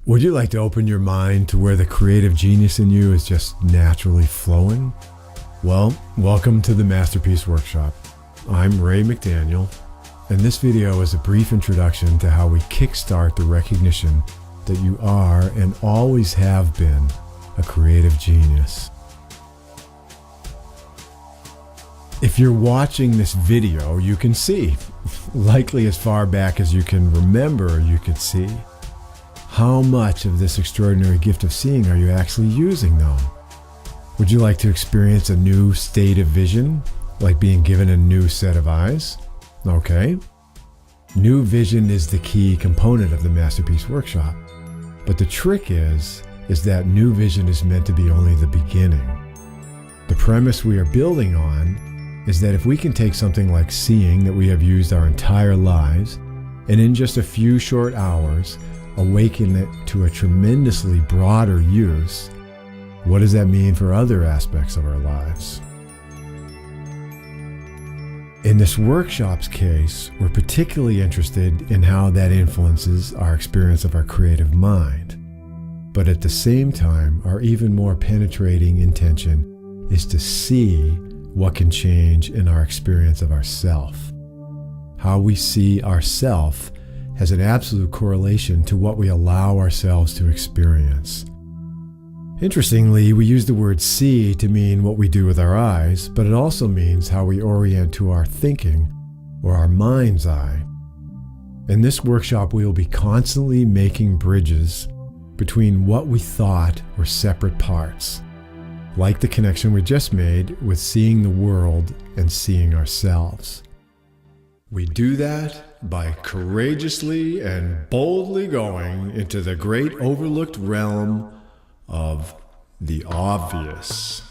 Would you like to open your mind to where the creative genius in you is just naturally flowing? Well, welcome to the Masterpiece Workshop. I'm Ray McDaniel, and this video is a brief introduction to how we kickstart the recognition that you are and always have been a creative genius. If you're watching this video, you can see, likely as far back as you can remember, you could see, how much of this extraordinary gift of seeing are you actually using though? Would you like to experience a new state of vision, like being given a new set of eyes? Okay. New vision is the key component of the Masterpiece Workshop. But the trick is that new vision is meant to be only the beginning. The premise we are building on is that if we can take something like seeing that we have used our entire lives, and in just a few short hours, awaken it to a tremendously broader use, what does that mean for other aspects of our lives? In this workshop's case, we're particularly interested in how that influences our experience of our creative mind. But at the same time, our even more penetrating intention is to see what can change in our experience of ourself. How we see ourself has an absolute correlation to what we allow ourselves to experience. Interestingly, we use the word see to mean what we do with our eyes, but it also means how we orient to our thinking or our mind's eye. In this workshop, we will be constantly making bridges between what we thought were separate parts, like the connection we just made with seeing the world and seeing ourselves. We do that by courageously and boldly going into the great overlooked realm of the obvious.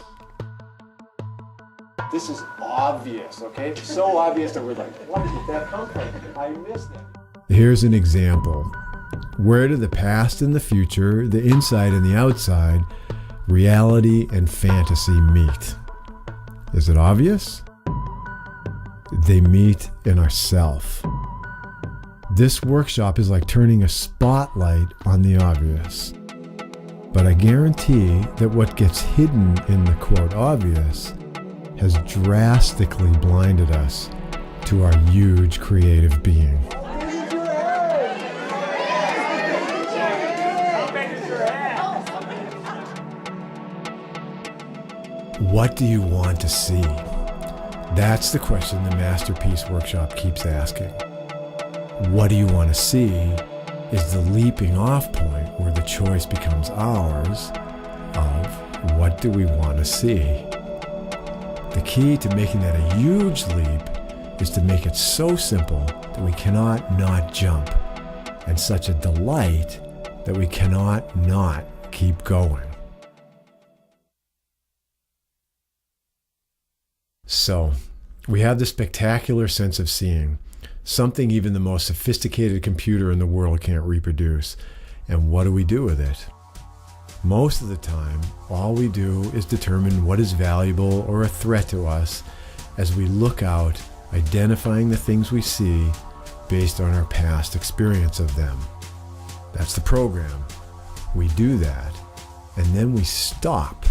This is obvious, okay? It's so obvious that we're like, what did that come from? I missed it. Here's an example. Where do the past and the future, the inside and the outside, reality and fantasy meet? Is it obvious? They meet in ourself. This workshop is like turning a spotlight on the obvious. But I guarantee that what gets hidden in the quote obvious has drastically blinded us to our huge creative being. What do you want to see? That's the question the Masterpiece Workshop keeps asking. What do you want to see is the leaping off point where the choice becomes ours of what do we want to see. The key to making that a huge leap is to make it so simple that we cannot not jump, and such a delight that we cannot not keep going. So, we have the spectacular sense of seeing, something even the most sophisticated computer in the world can't reproduce. And what do we do with it? Most of the time, all we do is determine what is valuable or a threat to us as we look out, identifying the things we see based on our past experience of them. That's the program. We do that, and then we stop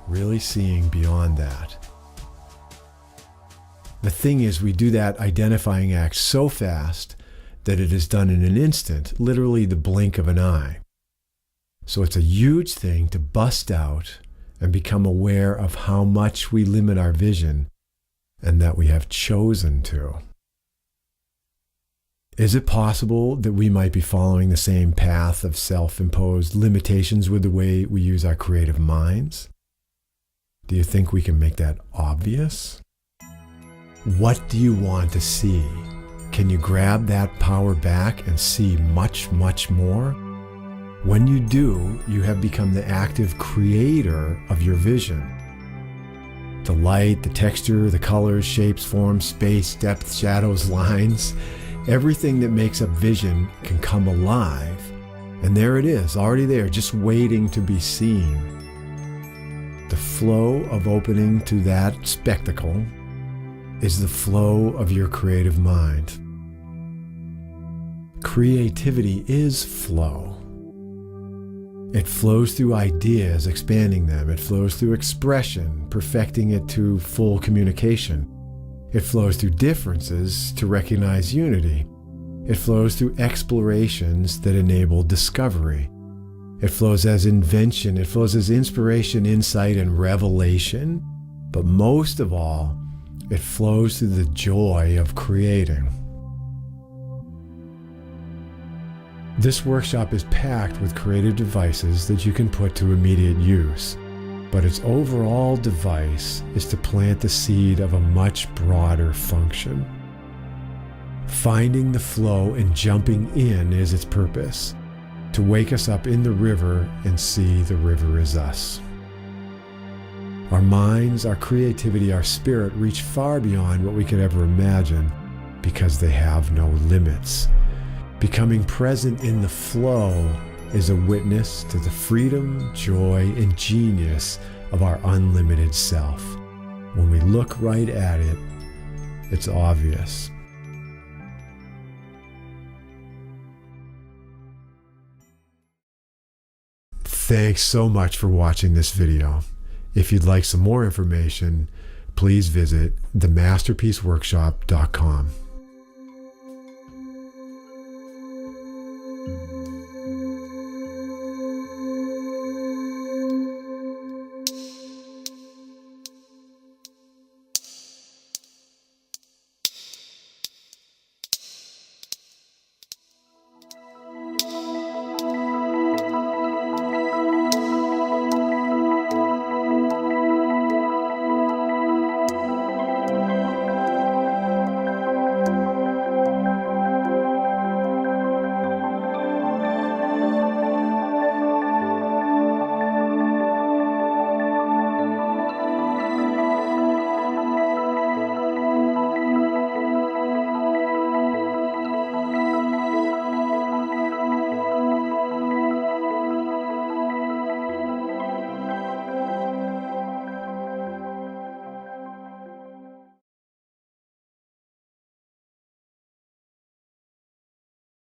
really seeing beyond that. The thing is, we do that identifying act so fast that it is done in an instant, literally the blink of an eye. So it's a huge thing to bust out and become aware of how much we limit our vision and that we have chosen to. Is it possible that we might be following the same path of self-imposed limitations with the way we use our creative minds? Do you think we can make that obvious? What do you want to see? Can you grab that power back and see much, much more? When you do, you have become the active creator of your vision. The light, the texture, the colors, shapes, forms, space, depth, shadows, lines, everything that makes up vision can come alive. And there it is, already there, just waiting to be seen. The flow of opening to that spectacle is the flow of your creative mind. Creativity is flow. It flows through ideas, expanding them. It flows through expression, perfecting it to full communication. It flows through differences to recognize unity. It flows through explorations that enable discovery. It flows as invention. It flows as inspiration, insight, and revelation. But most of all, it flows through the joy of creating. This workshop is packed with creative devices that you can put to immediate use, but its overall device is to plant the seed of a much broader function. Finding the flow and jumping in is its purpose, to wake us up in the river and see the river is us. Our minds, our creativity, our spirit reach far beyond what we could ever imagine because they have no limits. Becoming present in the flow is a witness to the freedom, joy, and genius of our unlimited self. When we look right at it, it's obvious. Thanks so much for watching this video. If you'd like some more information, please visit themasterpieceworkshop.com.